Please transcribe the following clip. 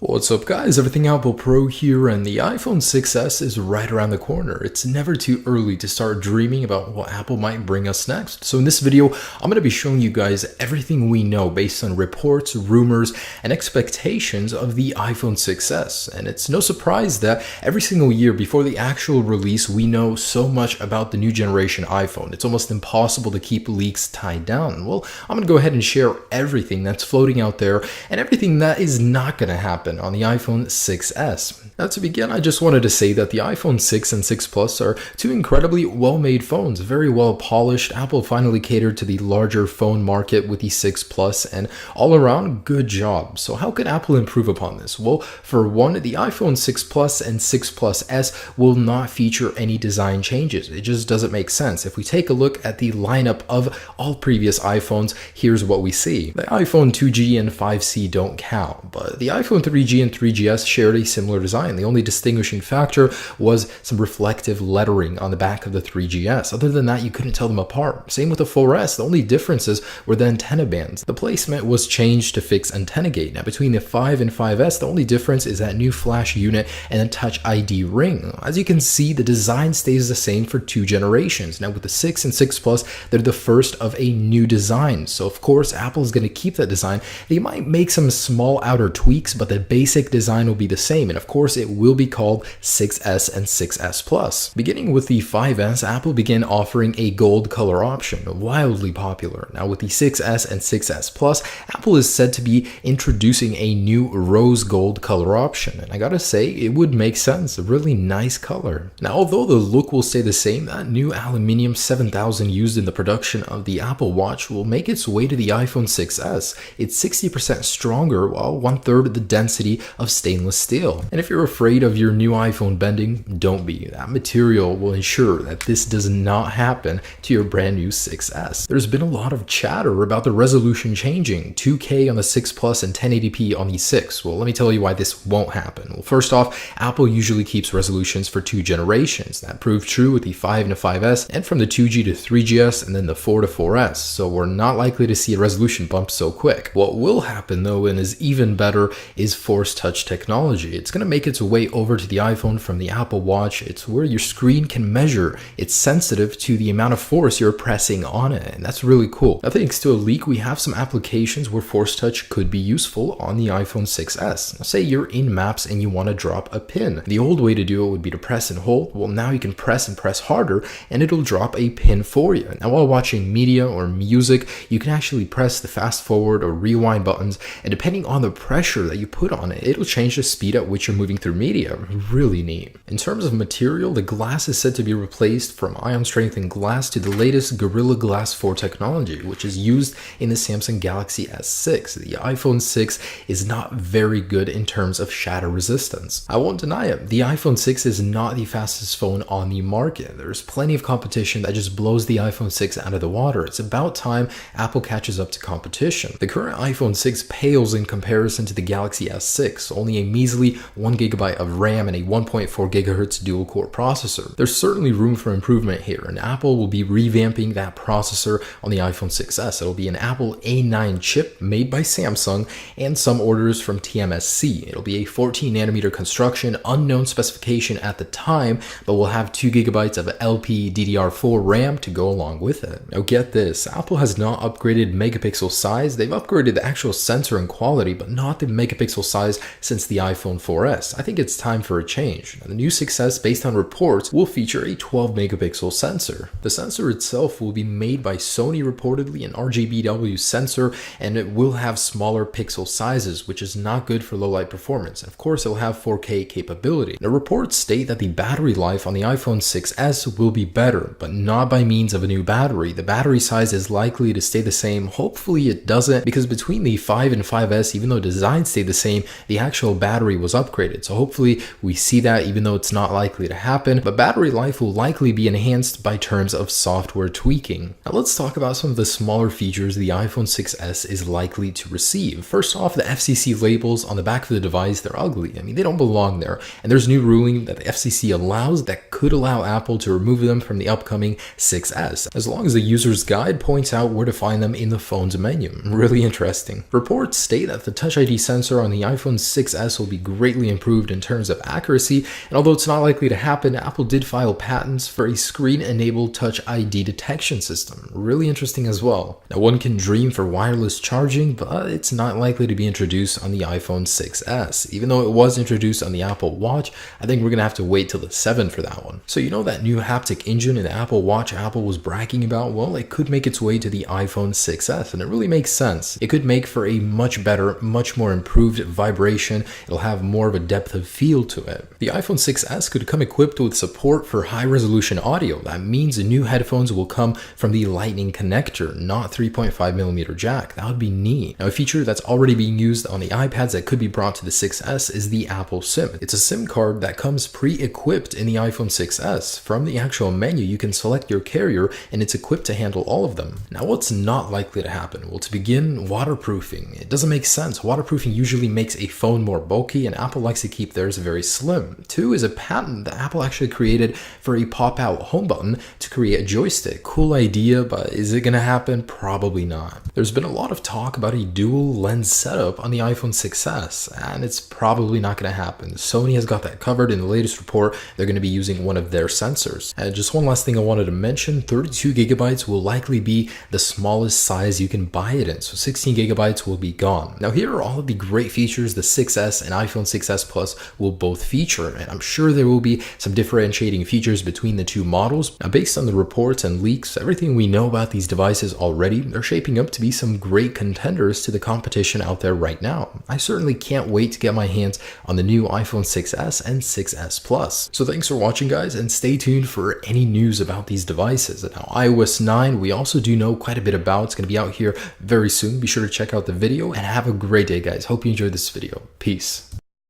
What's up guys, Everything Apple Pro here, and the iPhone 6s is right around the corner. It's never too early to start dreaming about what Apple might bring us next. So in this video, I'm going to be showing you guys everything we know based on reports, rumors, and expectations of the iPhone 6s. And it's no surprise that every single year before the actual release, we know so much about the new generation iPhone. It's almost impossible to keep leaks tied down. Well, I'm going to go ahead and share everything that's floating out there and everything that is not going to happen on the iPhone 6s. Now to begin, I just wanted to say that the iPhone 6 and 6 Plus are two incredibly well-made phones, very well polished. Apple finally catered to the larger phone market with the 6 Plus, and all around, good job. So how could Apple improve upon this? Well, for one, the iPhone 6 Plus and 6 Plus S will not feature any design changes. It just doesn't make sense. If we take a look at the lineup of all previous iPhones, here's what we see. The iPhone 2G and 5C don't count, but the iPhone 3G and 3GS shared a similar design. The only distinguishing factor was some reflective lettering on the back of the 3GS. Other than that, you couldn't tell them apart. Same with the 4S. The only differences were the antenna bands. The placement was changed to fix antenna gate. Now between the 5 and 5S, the only difference is that new flash unit and a Touch ID ring. As you can see, the design stays the same for two generations. Now with the 6 and 6 Plus, they're the first of a new design. So of course, Apple is going to keep that design. They might make some small outer tweaks, but the basic design will be the same, and of course it will be called 6S and 6S Plus. Beginning with the 5S, Apple began offering a gold color option, wildly popular. Now with the 6S and 6S Plus, Apple is said to be introducing a new rose gold color option, and I gotta say, it would make sense. A really nice color. Now although the look will stay the same, that new aluminium 7000 used in the production of the Apple Watch will make its way to the iPhone 6s. It's 60% stronger, while 1/3 the density of stainless steel. And if you're afraid of your new iPhone bending, don't be. That material will ensure that this does not happen to your brand new 6s. There's been a lot of chatter about the resolution changing, 2K on the 6 Plus and 1080p on the 6. Well, let me tell you why this won't happen. Well, first off, Apple usually keeps resolutions for two generations. That proved true with the 5 and the 5S, and from the 2G to 3GS, and then the 4 to 4S. So we're not likely to see a resolution bump so quick. What will happen though, and is even better, is Force Touch technology. It's going to make its way over to the iPhone from the Apple Watch. It's where your screen can measure. It's sensitive to the amount of force you're pressing on it, and that's really cool. Now, thanks to a leak, we have some applications where Force Touch could be useful on the iPhone 6s. Now, say you're in Maps and you want to drop a pin. The old way to do it would be to press and hold. Well, now you can press and press harder, and it'll drop a pin for you. Now, while watching media or music, you can actually press the fast forward or rewind buttons, and depending on the pressure that you put on it, it'll change the speed at which you're moving through media. Really neat. In terms of material, the glass is said to be replaced from ion strengthened glass to the latest Gorilla Glass 4 technology, which is used in the Samsung Galaxy S6. The iPhone 6 is not very good in terms of shatter resistance. I won't deny it. The iPhone 6 is not the fastest phone on the market. There's plenty of competition that just blows the iPhone 6 out of the water. It's about time Apple catches up to competition. The current iPhone 6 pales in comparison to the Galaxy S6, only a measly 1GB of RAM and a 1.4 GHz dual-core processor. There's certainly room for improvement here, and Apple will be revamping that processor on the iPhone 6s. It'll be an Apple A9 chip made by Samsung and some orders from TSMC. It'll be a 14nm construction, unknown specification at the time, but will have 2GB of LPDDR4 RAM to go along with it. Now get this, Apple has not upgraded megapixel size. They've upgraded the actual sensor and quality, but not the megapixel size since the iPhone 4S. I think it's time for a change. Now, the new 6s, based on reports, will feature a 12 megapixel sensor. The sensor itself will be made by Sony, reportedly an RGBW sensor, and it will have smaller pixel sizes, which is not good for low light performance. And of course, it will have 4K capability. Now, reports state that the battery life on the iPhone 6s will be better, but not by means of a new battery. The battery size is likely to stay the same. Hopefully it doesn't, because between the 5 and 5s, even though design stayed the same, the actual battery was upgraded. So hopefully we see that, even though it's not likely to happen, but battery life will likely be enhanced by terms of software tweaking. Now let's talk about some of the smaller features the iPhone 6s is likely to receive. First off, the FCC labels on the back of the device, they're ugly. I mean, they don't belong there. And there's new ruling that the FCC allows that could allow Apple to remove them from the upcoming 6s, as long as the user's guide points out where to find them in the phone's menu. Really interesting. Reports state that the Touch ID sensor on the iPhone 6s will be greatly improved in terms of accuracy, and although it's not likely to happen, Apple did file patents for a screen-enabled Touch ID detection system. Really interesting as well. Now, one can dream for wireless charging, but it's not likely to be introduced on the iPhone 6s. Even though it was introduced on the Apple Watch, I think we're going to have to wait till the 7 for that one. So you know that new haptic engine in the Apple Watch Apple was bragging about? Well, it could make its way to the iPhone 6s, and it really makes sense. It could make for a much better, much more improved vibration. It'll have more of a depth of field to it. The iPhone 6s could come equipped with support for high-resolution audio. That means the new headphones will come from the Lightning connector, not 3.5mm jack. That would be neat. Now, a feature that's already being used on the iPads that could be brought to the 6s is the Apple SIM. It's a SIM card that comes pre-equipped in the iPhone 6s. From the actual menu, you can select your carrier, and it's equipped to handle all of them. Now, what's not likely to happen? Well, to begin, waterproofing. It doesn't make sense. Waterproofing usually makes a phone more bulky, and Apple likes to keep theirs very slim. 2 is a patent that Apple actually created for a pop-out home button to create a joystick. Cool idea, but is it going to happen? Probably not. There's been a lot of talk about a dual lens setup on the iPhone 6s, and it's probably not going to happen. Sony has got that covered. In the latest report, they're going to be using one of their sensors. And just one last thing I wanted to mention, 32 gigabytes will likely be the smallest size you can buy it in, so 16 gigabytes will be gone. Now, here are all of the great features the 6s and iPhone 6s Plus will both feature, and I'm sure there will be some differentiating features between the two models. Now, based on the reports and leaks, everything we know about these devices already, they're shaping up to be some great contenders to the competition out there right now. I certainly can't wait to get my hands on the new iPhone 6s and 6s Plus. So thanks for watching, guys, and stay tuned for any news about these devices. Now, iOS 9, we also do know quite a bit about. It's going to be out here very soon. Be sure to check out the video, and have a great day, guys. Hope you enjoyed this video. Peace.